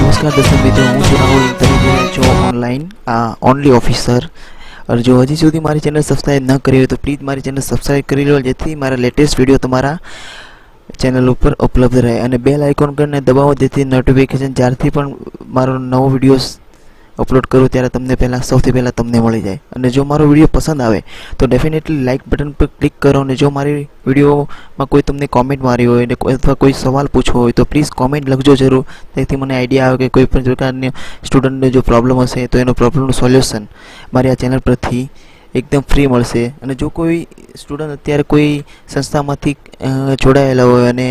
નમસ્કાર દર્શક મિત્રો, હું છું રાહુલ. તમે જોઈ રહ્યા છો ઓનલાઈન ઓનલી ઓફિસર. જો હજી સુધી મારી ચેનલ સબસ્ક્રાઈબ ન કરી હોય તો પ્લીઝ મારી ચેનલ સબસ્ક્રાઈબ કરી લો, જેથી મારા લેટેસ્ટ વિડીયો તમારા ચેનલ ઉપર ઉપલબ્ધ રહે, અને બેલ આઇકોન કરીને દબાવો, જેથી નોટિફિકેશન જ્યારથી પણ મારો નવો વિડીયો અપલોડ કરું ત્યારે તમને સૌથી પહેલાં તમને મળી જાય. અને જો મારો વિડીયો પસંદ આવે તો ડેફિનેટલી લાઇક બટન પર ક્લિક કરો. અને જો મારી વિડીયોમાં કોઈ તમને કોમેન્ટ મારી હોય ને અથવા કોઈ સવાલ પૂછવો હોય તો પ્લીઝ કોમેન્ટ લખજો જરૂર, તેથી મને આઈડિયા આવે કે કોઈ પણ પ્રકારની સ્ટુડન્ટને જો પ્રોબ્લેમ હશે તો એનો પ્રોબ્લેમનું સોલ્યુશન મારી આ ચેનલ પરથી એકદમ ફ્રી મળશે. અને જો કોઈ સ્ટુડન્ટ અત્યારે કોઈ સંસ્થામાંથી જોડાયેલા હોય અને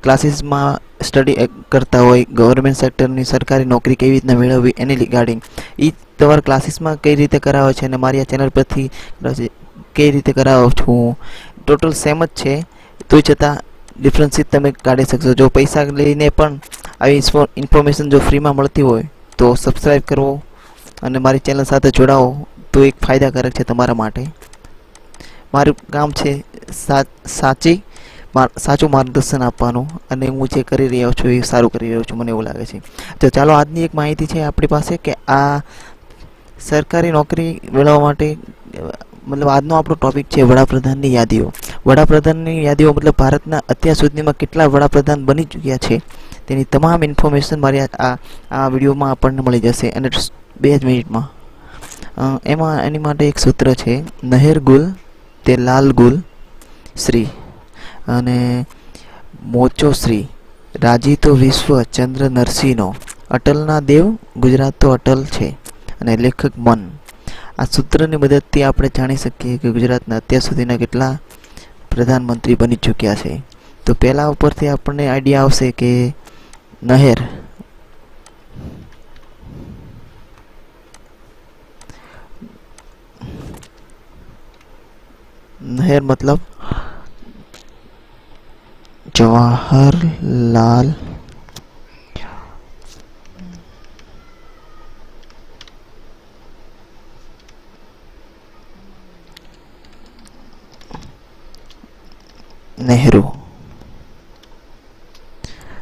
ક્લાસીસમાં સ્ટડી કરતા હોય, ગવર્મેન્ટ સેક્ટરની સરકારી નોકરી કેવી રીતના મેળવવી એની રિગાર્ડિંગ એ તમારા ક્લાસીસમાં કઈ રીતે કરાવે છે અને મારી આ ચેનલ પરથી કઈ રીતે કરાવો છું, ટોટલ સેમ જ છે. તો છતાં ડિફરન્સીસ તમે કાઢી શકશો. જો પૈસા લઈને પણ આવી ઇન્ફોર્મેશન જો ફ્રીમાં મળતી હોય તો સબસ્ક્રાઈબ કરવો અને મારી ચેનલ સાથે જોડાવો તો એક ફાયદાકારક છે તમારા માટે. મારું કામ છે સાચું માર્ગદર્શન આપવાનું, અને હું જે કરી રહ્યો છું એ સારું કરી રહ્યો છું, મને એવું લાગે છે. તો ચાલો, આજની એક માહિતી છે આપણી પાસે કે આ સરકારી નોકરી મેળવવા માટે, મતલબ આજનો આપણો ટોપિક છે વડાપ્રધાનની યાદીઓ. વડાપ્રધાનની યાદીઓ મતલબ ભારતના અત્યાર સુધીમાં કેટલા વડાપ્રધાન બની ચૂક્યા છે તેની તમામ ઇન્ફોર્મેશન મારી આ વિડીયોમાં આપણને મળી જશે, અને 2 જ મિનિટમાં. એની માટે એક સૂત્ર છે, નહેર ગુલ તે લાલ ગુલ શ્રી, અને મોચો શ્રી રાજી તો વિશ્વ ચંદ્ર નરસિંહનો, અટલના દેવ ગુજરાત તો અટલ છે, અને લેખક મન. આ સૂત્રની મદદથી આપણે જાણી શકીએ કે ગુજરાતના અત્યાર સુધીના કેટલા પ્રધાનમંત્રી બની ચૂક્યા છે. તો પહેલા ઉપરથી આપણને આઈડિયા આવશે કે નહેર મતલબ જવાહરલાલ નહેરુ.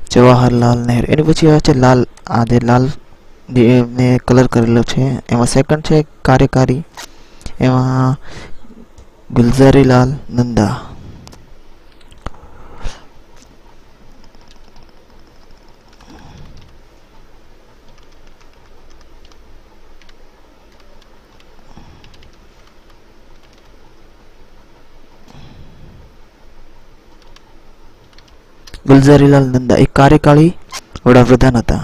જવાહરલાલ નહેરુ. એની પછી આવે છે લાલ, આ જે લાલ મેં કલર કરેલો છે એમાં સેકન્ડ છે કાર્યકારી, એમાં ગુલઝારીલાલ નંદા. ગુલઝારીલાલ નંદા એક કાર્યકારી વડાપ્રધાન હતા.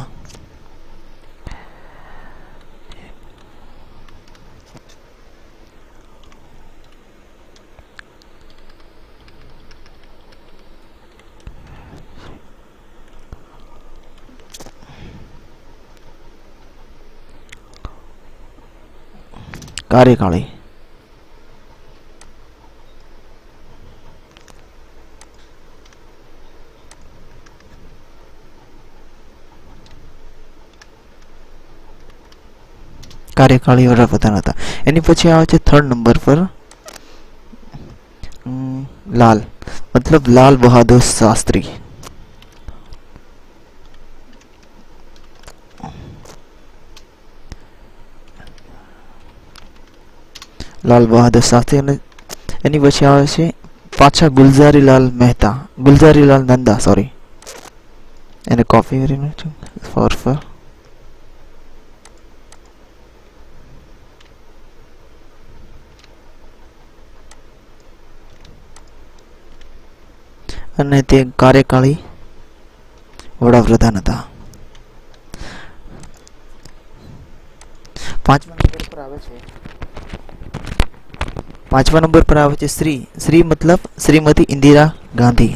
કાર્યકાળી. કાર્યકાળી વડાપ્રધાન હતા. એની પછી આવે છે 3rd નંબર પર લાલ, મતલબ લાલ બહાદુર શાસ્ત્રી. લાલ બહાદુર શાસ્ત્રી. અને એની પછી આવે છે પાછા ગુલઝારીલાલ મહેતા, ગુલઝારીલાલ નંદા, સોરી, એને કોપી કરીને ફોર અને તે કાર્યકાળી વડાપ્રધાન હતા. 5મા નંબર પર આવે છે શ્રી. શ્રી મતલબ શ્રીમતી ઇન્દિરા ગાંધી.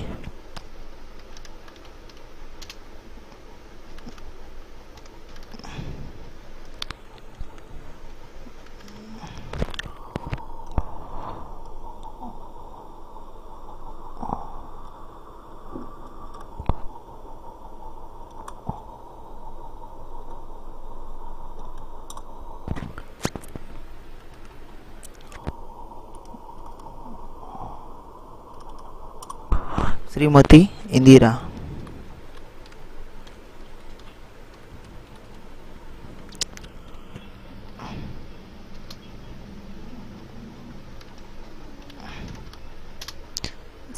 શ્રીમતી ઇન્દિરા.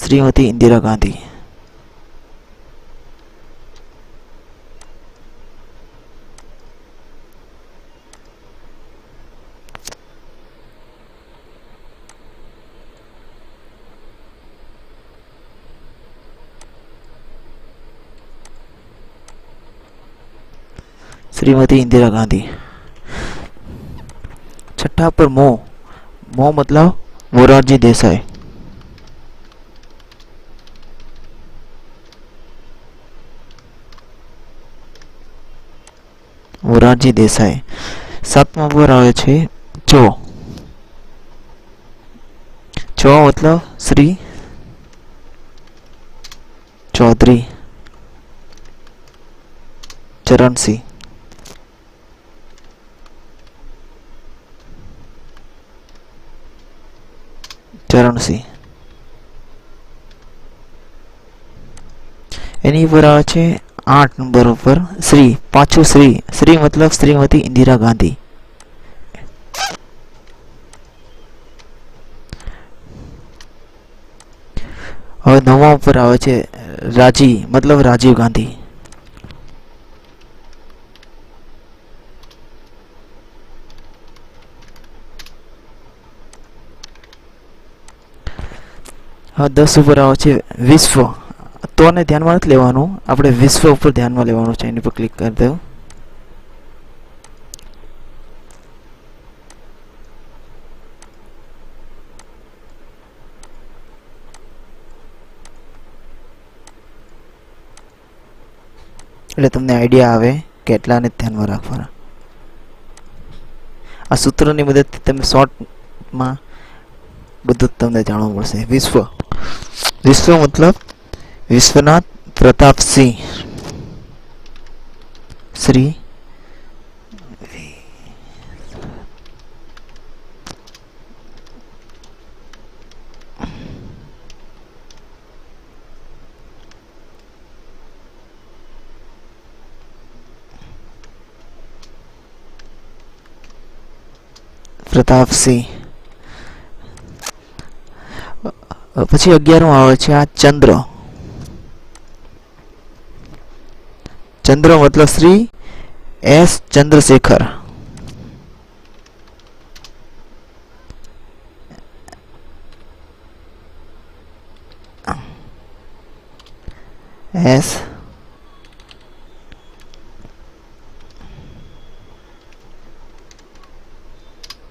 श्रीमती इंदिरा गांधी। श्रीमती इंदिरा गांधी। छठा पर मो, मो मतलब मोरारजी देसाई। मोरारजी देसाई। सातमा पर आवे छे चो, चो मतलब श्री चौधरी चरण सिंह। चरण सिंह एनी पर आवे छे 8 नंबर पर श्री, पाछो श्री, श्री मतलब श्रीमती इंदिरा गांधी। और 9 पर आवे छे राजी मतलब राजीव गांधी। हाँ 10 ઉપર આવે છે વિશ્વ, તો ને ધ્યાનમાં નથી લેવાનું, આપણે વિશ્વ ઉપર ધ્યાનમાં લેવાનું છે, એની પર ક્લિક કરી દો. એટલે તમને આઈડિયા આવે કે એટલાને ધ્યાનમાં રાખવાના. આ સૂત્રની મદદથી તમે શોર્ટમાં બધું તમને જાણવા મળશે. વિશ્વ, વિશ્વ મતલબ વિશ્વનાથ પ્રતાપસિંહ શ્રી પ્રતાપસિંહ. પછી 11મું આવે છે આ ચંદ્ર. ચંદ્ર મતલબ શ્રી એસ ચંદ્રશેખર. એસ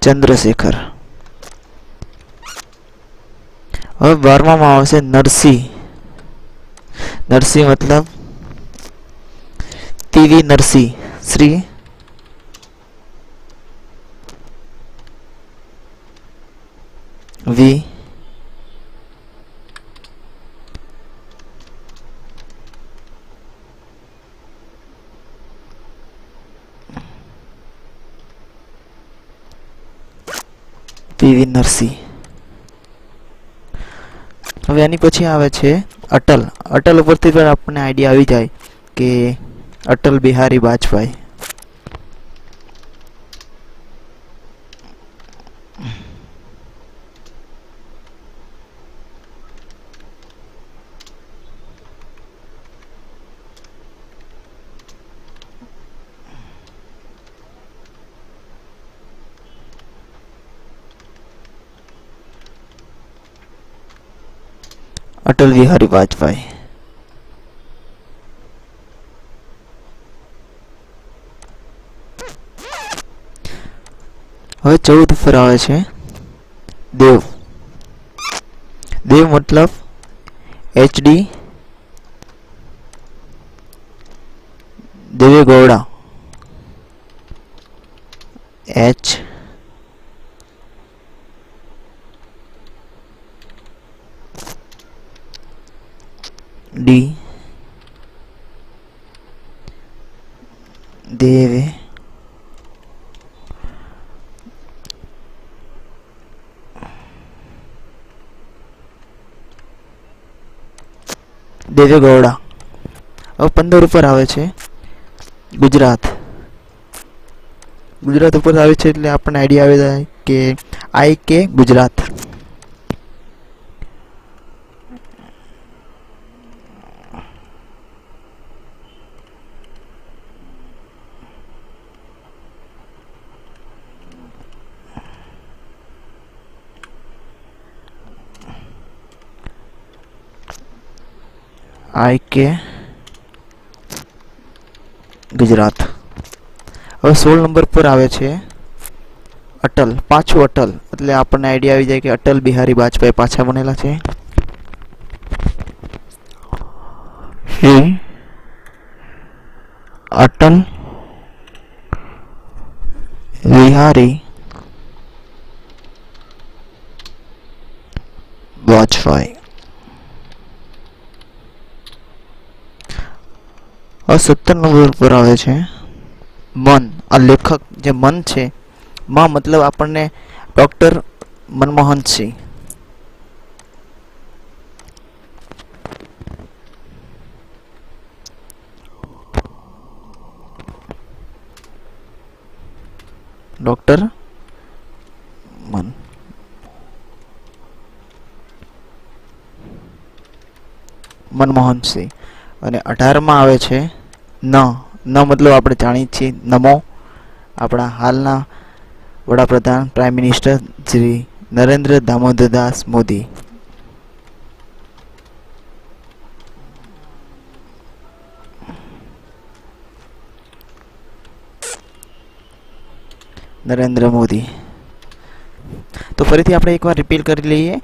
ચંદ્રશેખર. હવે 12માં આવશે નરસિંહ. નરસિંહ મતલબ પીવી નરસિંહ શ્રી વી પીવી નરસિંહ. હવે એની પછી આવે છે અટલ. અટલ ઉપરથી પણ આપણને આઈડિયા આવી જાય કે અટલ બિહારી વાજપેયી. અટલ બિહારી વાજપેયી. હવે 14 પર આવે છે દેવ. દેવ મતલબ એચડી દેવેગૌડા. એચ ડી દેવે દેવેગૌડા. હવે 15 ઉપર આવે છે ગુજરાત. ગુજરાત ઉપર આવે છે એટલે આપણને આઈડિયા આવી જાય કે આઈ કે ગુજરાત. IK ગુજરાત. હવે 16 નંબર પર આવે છે અટલ. પાછું અટલ એટલે આપણને આઈડિયા આવી જાય કે અટલ બિહારી વાજપેયી પાછા બનેલા છે. શ્રી અટલ બિહારી વાજપેયી. હવે 17 નંબર પર આવે છે મન. આ લેખક જે મન છે, માં મતલબ આપણને ડોક્ટર મનમોહન સિંહ. ડોક્ટર મનમોહન સિંહ. અને 18માં આવે છે ન. ન મતલબ આપણે જાણીએ છીએ નમો, આપણા હાલના વડાપ્રધાન પ્રાઇમ મિનિસ્ટર શ્રી નરેન્દ્ર દામોદરદાસ મોદી. નરેન્દ્ર મોદી. તો ફરીથી આપણે એકવાર રિપીટ કરી લઈએ.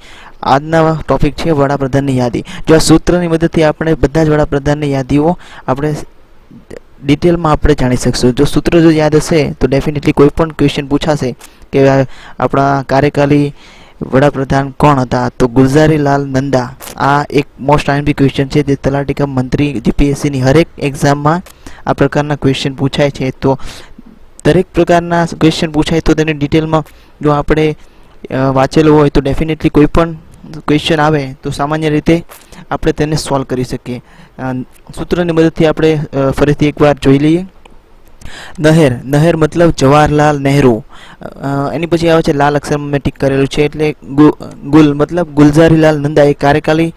આજના ટોપિક છે વડાપ્રધાનની યાદી. જો આ સૂત્રની મદદથી આપણે બધા જ વડાપ્રધાનની યાદીઓ આપણે ડિટેલમાં આપણે જાણી શકશું. જો સૂત્ર જો યાદ હશે તો ડેફિનેટલી કોઈ પણ ક્વેશ્ચન પૂછાશે કે આપણા કાર્યકારી વડાપ્રધાન કોણ હતા, તો ગુલઝારીલાલ નંદા. આ એક મોસ્ટ આઈએમપી ક્વેશ્ચન છે જે તલાટી કમ મંત્રી જીપીએસસીની હરેક એક્ઝામમાં આ પ્રકારના ક્વેશ્ચન પૂછાય છે. તો દરેક પ્રકારના ક્વેશ્ચન પૂછાય તો તેને ડિટેલમાં જો આપણે વાંચેલું હોય તો ડેફિનેટલી કોઈ પણ ક્વેશ્ચન આવે તો સામાન્ય રીતે આપણે તેને સોલ્વ કરી શકીએ. સૂત્રની મદદથી આપણે ફરીથી એકવાર જોઈ લઈએ. નહેર. નહેર મતલબ જવાહરલાલ નહેરુ. એની પછી આવે છે લાલ અક્ષરમાં મેં ટીક કરેલું છે એટલે ગુલ મતલબ ગુલઝારીલાલ નંદા એ કાર્યકારી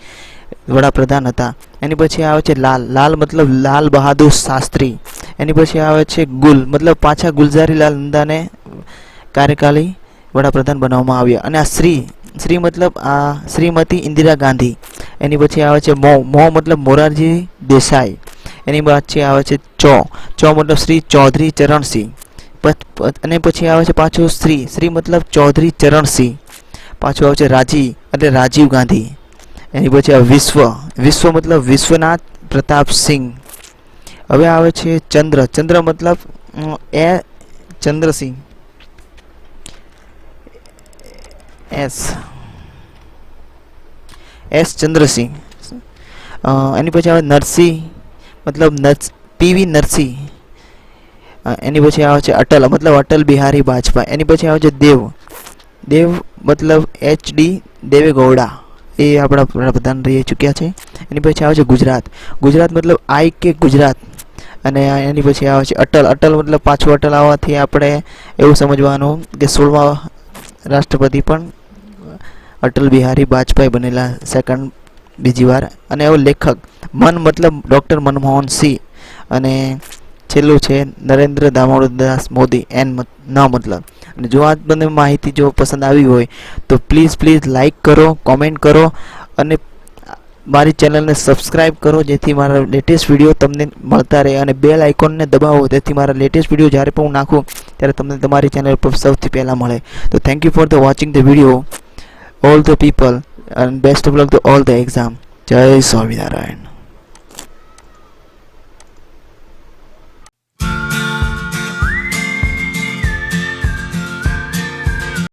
વડાપ્રધાન હતા. એની પછી આવે છે લાલ. લાલ મતલબ લાલ બહાદુર શાસ્ત્રી. એની પછી આવે છે ગુલ મતલબ પાછા ગુલઝારીલાલ નંદાને કાર્યકારી વડાપ્રધાન બનાવવામાં આવ્યા. અને આ શ્રી. શ્રી મતલબ આ શ્રીમતી ઇન્દિરા ગાંધી. એની પછી આવે છે મો. મો મતલબ મોરારજી દેસાઈ. એની પછી આવે છે ચો. ચો મતલબ શ્રી ચૌધરી ચરણસિંહ. અને પછી આવે છે પાછું શ્રી. શ્રી મતલબ ચૌધરી ચરણસિંહ. પાછું આવે છે રાજી એટલે રાજીવ ગાંધી. એની પછી આવે વિશ્વ. વિશ્વ મતલબ વિશ્વનાથ પ્રતાપ સિંહ. હવે આવે છે ચંદ્ર. ચંદ્ર મતલબ એ ચંદ્રસિંહ. એસ ચંદ્રસિંહ. એની પછી આવે નરસિંહ મતલબ પીવી નરસિંહ. એની પછી આવે છે અટલ મતલબ અટલ બિહારી વાજપેયી. એની પછી આવે છે દેવ. દેવ મતલબ HD દેવેગૌડા. એ આપણા વડાપ્રધાન રહી ચૂક્યા છે. એની પછી આવે છે ગુજરાત. ગુજરાત મતલબ IK ગુજરાત. અને એની પછી આવે છે અટલ. અટલ મતલબ પાછું અટલ આવવાથી આપણે એવું સમજવાનું કે 16મા રાષ્ટ્રપતિ પણ અટલ બિહારી વાજપેયી બનેલા સેકન્ડ બીજી વાર. અને એવો લેખક મન મતલબ ડૉક્ટર મનમોહન સિંહ. અને છેલ્લું છે નરેન્દ્ર દામોદરદાસ મોદી. ન મતલબ. અને જો આ મને માહિતી જો પસંદ આવી હોય તો પ્લીઝ લાઈક કરો, કોમેન્ટ કરો અને મારી ચેનલને સબસ્ક્રાઈબ કરો જેથી મારા લેટેસ્ટ વિડીયો તમને મળતા રહે. અને બેલ આઇકોનને દબાવો જેથી મારા લેટેસ્ટ વિડીયો જ્યારે પણ હું નાખું ત્યારે તમને તમારી ચેનલ પર સૌથી પહેલાં મળે. તો thank you for the watching the video all the people and best of luck to all the exam. Jai Swaminarayan.